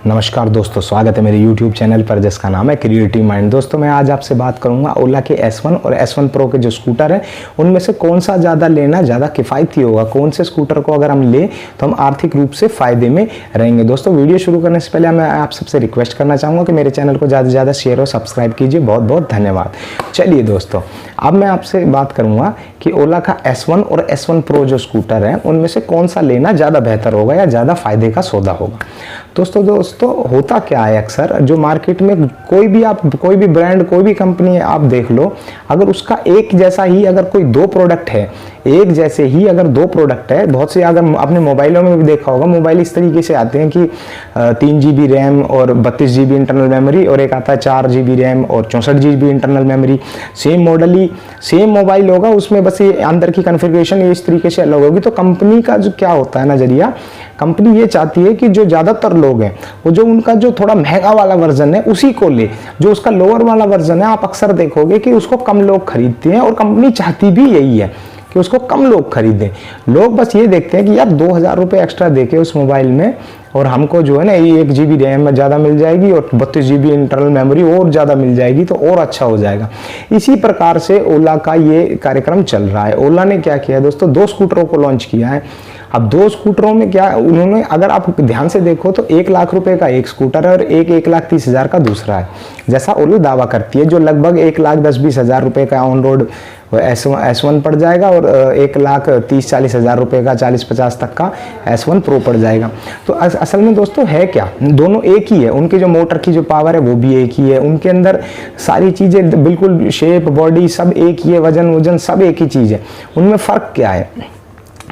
नमस्कार दोस्तों, स्वागत है मेरे YouTube चैनल पर जिसका नाम है क्रिएटिव माइंड। दोस्तों मैं आज आपसे बात करूंगा ओला के S1 और S1 प्रो के जो स्कूटर हैं उनमें से कौन सा ज़्यादा लेना ज़्यादा किफ़ायती होगा, कौन से स्कूटर को अगर हम लें तो हम आर्थिक रूप से फ़ायदे में रहेंगे। दोस्तों वीडियो शुरू करने से पहले मैं आप सबसे रिक्वेस्ट करना चाहूँगा कि मेरे चैनल को ज़्यादा से ज़्यादा शेयर और सब्सक्राइब कीजिए। बहुत बहुत धन्यवाद। चलिए दोस्तों, अब मैं आपसे बात करूँगा कि ओला का S1 और S1 प्रो जो स्कूटर हैं उनमें से कौन सा लेना ज़्यादा बेहतर होगा या ज़्यादा फ़ायदे का सौदा होगा। दोस्तों होता क्या है, अक्सर जो मार्केट में कोई भी ब्रांड, कोई भी कंपनी है आप देख लो, अगर उसका एक जैसा ही अगर कोई दो प्रोडक्ट है, एक जैसे ही अगर दो प्रोडक्ट है, बहुत से अगर आपने मोबाइलों में भी देखा होगा, मोबाइल इस तरीके से आते हैं कि 3 GB रैम और 32 GB इंटरनल मेमोरी, और एक आता है 4 GB रैम और 64 GB internal memory. Same model ही सेम मोबाइल होगा, उसमें बस ये अंदर की कॉन्फ़िगरेशन इस तरीके से अलग होगी। तो कंपनी का जो क्या होता है नज़रिया, कंपनी ये चाहती है कि जो ज़्यादातर लोग हैं वो जो उनका जो थोड़ा महंगा वाला वर्जन है उसी को ले, जो उसका लोअर वाला वर्जन है आप अक्सर देखोगे कि उसको कम लोग खरीदते हैं, और कंपनी चाहती भी यही है कि उसको कम लोग खरीदें। लोग बस ये देखते हैं कि यार 2000 रुपये एक्स्ट्रा देके उस मोबाइल में, और हमको जो है ना 1 GB रैम ज़्यादा मिल जाएगी और 32 GB इंटरनल मेमोरी और ज़्यादा मिल जाएगी तो और अच्छा हो जाएगा। इसी प्रकार से ओला का ये कार्यक्रम चल रहा है। ओला ने क्या किया है दोस्तों, 2 स्कूटरों को लॉन्च किया है। अब 2 स्कूटरों में क्या उन्होंने, अगर आप ध्यान से देखो तो 1 लाख रुपए का एक स्कूटर है और 1,30,000 का दूसरा है, जैसा ओला दावा करती है। जो लगभग 1,10,20,000 रुपए का ऑन रोड S1 पड़ जाएगा और 1,30,40,000 रुपए का 40-50 तक का S1 प्रो पड़ जाएगा। तो असल में दोस्तों है क्या, दोनों एक ही है। उनके जो मोटर की जो पावर है वो भी एक ही है, उनके अंदर सारी चीज़ें बिल्कुल शेप, बॉडी सब एक ही है, वजन सब एक ही चीज़ है। उनमें फ़र्क क्या है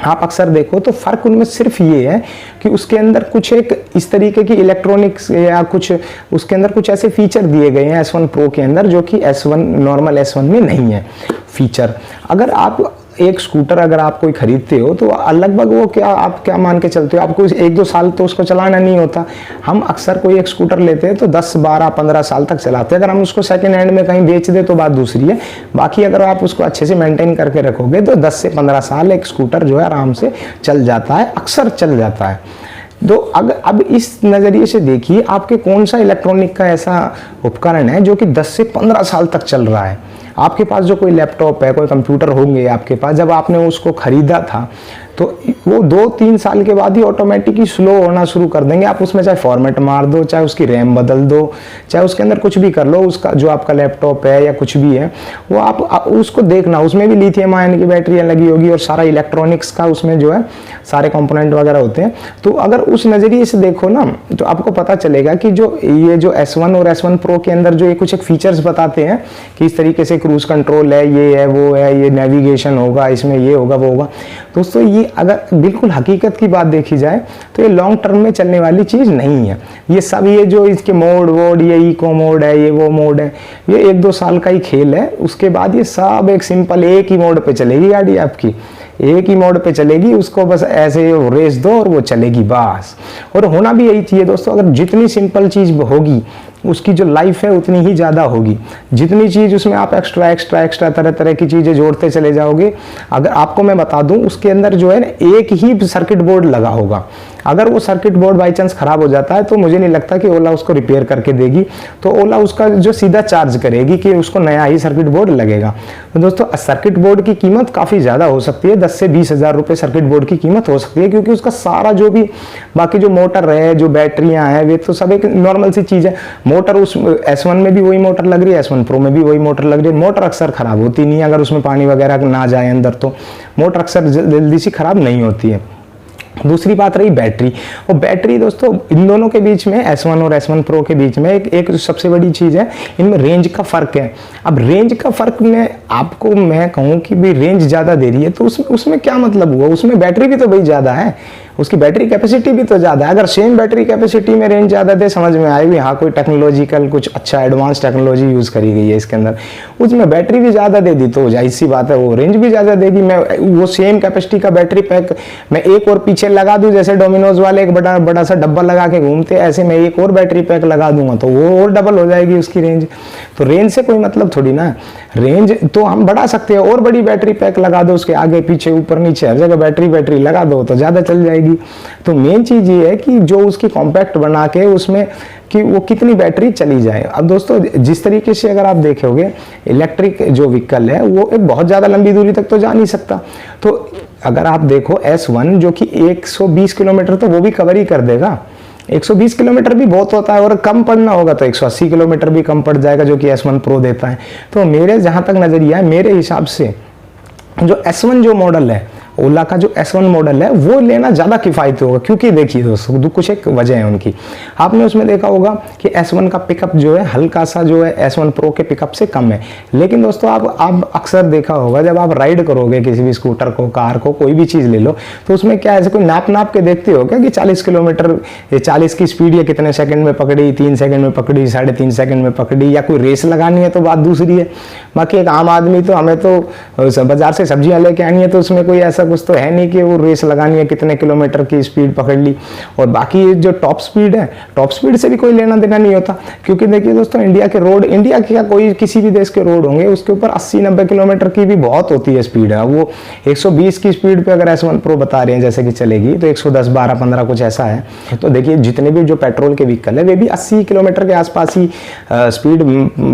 आप अक्सर देखो तो फ़र्क उनमें सिर्फ ये है कि उसके अंदर कुछ एक इस तरीके की इलेक्ट्रॉनिक्स या कुछ उसके अंदर कुछ ऐसे फीचर दिए गए हैं S1 प्रो के अंदर जो कि नॉर्मल S1 में नहीं है फीचर। अगर आप एक स्कूटर अगर आप कोई खरीदते हो तो लगभग वो आप क्या मान के चलते हो, आपको 1-2 साल तो उसको चलाना नहीं होता। हम अक्सर कोई एक स्कूटर लेते हैं तो 10, 12, 15 साल तक चलाते हैं। अगर हम उसको सेकेंड हैंड में कहीं बेच दे तो बात दूसरी है, बाकी अगर आप उसको अच्छे से मेंटेन करके रखोगे तो 10 से 15 साल एक स्कूटर जो है आराम से चल जाता है, अक्सर चल जाता है। तो अब इस नज़रिए से देखिए आपके कौन सा इलेक्ट्रॉनिक का ऐसा उपकरण है जो कि 10 से 15 साल तक चल रहा है। आपके पास जो कोई लैपटॉप है, कोई कंप्यूटर होंगे आपके पास, जब आपने उसको ख़रीदा था तो वो 2-3 साल के बाद ही ऑटोमेटिकली स्लो होना शुरू कर देंगे। आप उसमें चाहे फॉर्मेट मार दो, चाहे उसकी रैम बदल दो, चाहे उसके अंदर कुछ भी कर लो, उसका जो आपका लैपटॉप है या कुछ भी है वो आप उसको देखना, उसमें भी लिथियम आयन की बैटरियाँ लगी होगी और सारा इलेक्ट्रॉनिक्स का उसमें जो है सारे कंपोनेंट वगैरह होते हैं। तो अगर उस नज़रिए से देखो ना तो आपको पता चलेगा कि ये जो S1 और S1 प्रो के अंदर जो ये कुछ एक फीचर्स बताते हैं कि इस तरीके से क्रूज कंट्रोल है, ये है, वो है, ये नेविगेशन होगा, इसमें ये होगा, वो होगा। दोस्तों ये अगर बिल्कुल हकीकत की बात देखी जाए तो ये लॉन्ग टर्म में चलने वाली चीज़ नहीं है। ये सब ये जो इसके मोड ये इको मोड है, ये वो मोड है, ये 1-2 साल का ही खेल है। उसके बाद ये सब एक सिंपल एक ही मोड पे चलेगी गाड़ी आपकी, एक ही मोड पे चलेगी, उसको बस ऐसे रेस दो और वो चलेगी बस। और होना भी यही चाहिए दोस्तों, अगर जितनी सिंपल चीज़ होगी उसकी जो लाइफ है उतनी ही ज़्यादा होगी। जितनी चीज़ उसमें आप एक्स्ट्रा तरह तरह की चीज़ें जोड़ते चले जाओगे, अगर आपको मैं बता दूं उसके अंदर जो है ना एक ही सर्किट बोर्ड लगा होगा। अगर वो सर्किट बोर्ड बाई चांस ख़राब हो जाता है तो मुझे नहीं लगता कि ओला उसको रिपेयर करके देगी, तो ओला उसका जो सीधा चार्ज करेगी कि उसको नया ही सर्किट बोर्ड लगेगा। तो दोस्तों सर्किट बोर्ड की कीमत काफ़ी ज़्यादा हो सकती है, 10 से 20,000 रुपये सर्किट बोर्ड की कीमत हो सकती है, क्योंकि उसका सारा जो भी बाकी जो मोटर है, जो बैटरियाँ हैं, वे तो सब एक नॉर्मल सी चीज़ है। मोटर उस S1 में भी वही मोटर लग रही है, S1 प्रो में भी वही मोटर लग रही है। मोटर अक्सर ख़राब होती नहीं है, अगर उसमें पानी वगैरह ना जाए अंदर तो मोटर अक्सर जल्दी से ख़राब नहीं होती है। दूसरी बात रही बैटरी, और बैटरी दोस्तों इन दोनों के बीच में, S1 और S1 प्रो के बीच में एक सबसे बड़ी चीज़ है, इनमें रेंज का फ़र्क है। अब रेंज का फ़र्क में आपको मैं कहूँ कि भाई रेंज ज़्यादा दे रही है तो उसमें क्या मतलब हुआ, उसमें बैटरी भी तो भाई ज़्यादा है, उसकी बैटरी कैपेसिटी भी तो ज़्यादा है। अगर सेम बैटरी कैपेसिटी में रेंज ज़्यादा दे, समझ में आए भी हाँ कोई टेक्नोलॉजिकल कुछ अच्छा एडवांस टेक्नोलॉजी यूज़ करी गई है इसके अंदर, उसमें बैटरी भी ज़्यादा दे दी तो जाहिर सी बात है वो रेंज भी ज़्यादा देगी। मैं वो सेम कैपेसिटी का बैटरी पैक मैं एक और पीछे लगा दूँ, जैसे डोमिनोज वाले एक बड़ा सा डब्बा लगा के घूमते, ऐसे मैं एक और बैटरी पैक लगा दूंगा तो वो और डबल हो जाएगी उसकी रेंज। तो रेंज से कोई मतलब थोड़ी ना है। रेंज तो हम बढ़ा सकते हैं, और बड़ी बैटरी पैक लगा दो उसके आगे पीछे ऊपर नीचे हर जगह बैटरी लगा दो तो ज़्यादा चल जाएगी। तो मेन चीज़ ये है कि जो उसकी कॉम्पैक्ट बना के उसमें कि वो कितनी बैटरी चली जाए। अब दोस्तों जिस तरीके से अगर आप देखोगे इलेक्ट्रिक जो व्हीकल है वो एक बहुत ज़्यादा लंबी दूरी तक तो जा नहीं सकता। तो अगर आप देखो S1 जो कि 120 किलोमीटर तो वो भी कवर ही कर देगा। 120 किलोमीटर भी बहुत होता है, और कम पड़ना होगा तो 180 किलोमीटर भी कम पड़ जाएगा जो कि S1 Pro देता है। तो मेरे जहाँ तक नज़रिया है, मेरे हिसाब से जो S1 जो मॉडल है ओला का, जो S1 मॉडल है वो लेना ज़्यादा किफ़ायती होगा। क्योंकि देखिए दोस्तों कुछ एक वजह है उनकी, आपने उसमें देखा होगा कि S1 का पिकअप जो है हल्का सा जो है S1 Pro के पिकअप से कम है। लेकिन दोस्तों आप अक्सर देखा होगा जब आप राइड करोगे किसी भी स्कूटर को, कार को, कोई भी चीज़ ले लो, तो उसमें क्या ऐसे कोई नाप के देखते हो क्या कि 40 किलोमीटर 40 की स्पीड ये कितने सेकंड में पकड़ी, 3 सेकंड में पकड़ी, 3.5 सेकंड में पकड़ी, या कोई रेस लगानी है तो बात दूसरी है। बाकी एक आम आदमी तो, हमें तो बाजार से सब्जियां लेके आनी है तो उसमें कोई ऐसा कुछ तो है नहीं कि वो रेस लगानी है कितने किलोमीटर की स्पीड पकड़ ली। और बाकी जो टॉप स्पीड है, टॉप स्पीड से भी कोई लेना देना नहीं होता। क्योंकि देखिए दोस्तों इंडिया के रोड, इंडिया के क्या कोई किसी भी देश के रोड होंगे उसके ऊपर 80-90 किलोमीटर की भी बहुत होती है स्पीड है। वो 120 की स्पीड पे अगर S1 Pro बता रहे हैं जैसे कि चलेगी तो 110, 12, 15 कुछ ऐसा है। तो देखिए जितने भी जो पेट्रोल के व्हीकल है वे भी 80 किलोमीटर के आसपास ही स्पीड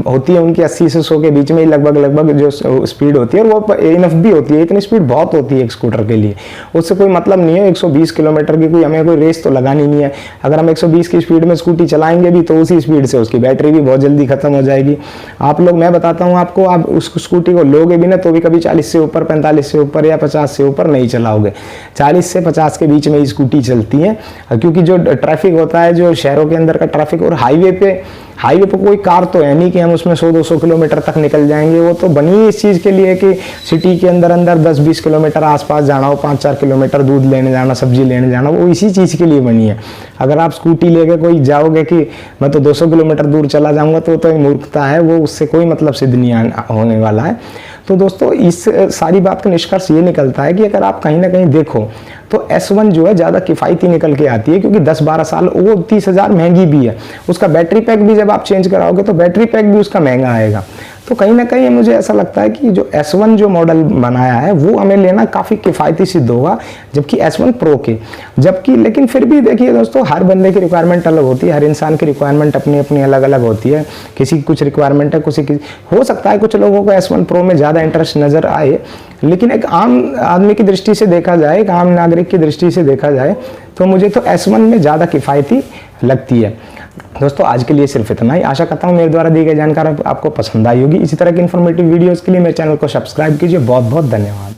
होती है उनकी, 80 से 100 के बीच में ही लगभग जो स्पीड होती है, और वो इनफ भी होती है। इतनी स्पीड बहुत होती है एक स्कूटर के लिए, उससे कोई मतलब नहीं है 120 किलोमीटर की, कोई हमें कोई रेस तो लगानी नहीं है। अगर हम 120 की स्पीड में स्कूटी चलाएंगे भी तो उसी स्पीड से उसकी बैटरी भी बहुत जल्दी खत्म हो जाएगी। आप लोग, मैं बताता हूँ आपको, आप उस स्कूटी को लोगे भी ना तो भी कभी 40 से ऊपर, 45 से ऊपर या 50 से ऊपर नहीं चलाओगे। 40 से 50 के बीच में ही स्कूटी चलती है, क्योंकि जो ट्रैफिक होता है, जो शहरों के अंदर का ट्रैफिक, और हाईवे पे कोई कार तो है नहीं कि हम उसमें 100-200 किलोमीटर तक निकल जाएंगे। वो तो बनी इस चीज़ के लिए कि सिटी के अंदर 10-20 किलोमीटर आसपास जाना हो, 5-4 किलोमीटर दूध लेने जाना, सब्जी लेने जाना, वो इसी चीज़ के लिए बनी है। अगर आप स्कूटी लेके कोई जाओगे कि मैं तो 200 किलोमीटर दूर चला जाऊंगा तो मूर्खता है, वो उससे कोई मतलब सिद्ध नहीं होने वाला है। तो दोस्तों इस सारी बात का निष्कर्ष ये निकलता है कि अगर आप कहीं ना कहीं देखो तो S1 जो है ज़्यादा किफ़ायती निकल के आती है, क्योंकि 10-12 साल, वो 30,000 महंगी भी है। उसका बैटरी पैक भी जब आप चेंज कराओगे तो बैटरी पैक भी उसका महंगा आएगा। तो कहीं ना कहीं मुझे ऐसा लगता है कि जो S1 जो मॉडल बनाया है वो हमें लेना काफ़ी किफ़ायती सिद्ध होगा, जबकि S1 Pro के, लेकिन फिर भी देखिए दोस्तों हर बंदे की रिक्वायरमेंट अलग होती है, हर इंसान की रिक्वायरमेंट अपनी अपनी अलग अलग होती है। किसी की कुछ रिक्वायरमेंट है, हो सकता है कुछ लोगों को S1 Pro में ज़्यादा इंटरेस्ट नज़र आए, लेकिन एक आम आदमी की दृष्टि से देखा जाए, एक आम नागरिक की दृष्टि से देखा जाए तो मुझे तो S1 में ज़्यादा किफ़ायती लगती है। दोस्तों आज के लिए सिर्फ इतना ही। आशा करता हूँ मेरे द्वारा दी गई जानकारी आपको पसंद आई होगी। इसी तरह की इन्फॉर्मेटिव वीडियोस के लिए मेरे चैनल को सब्सक्राइब कीजिए। बहुत बहुत धन्यवाद।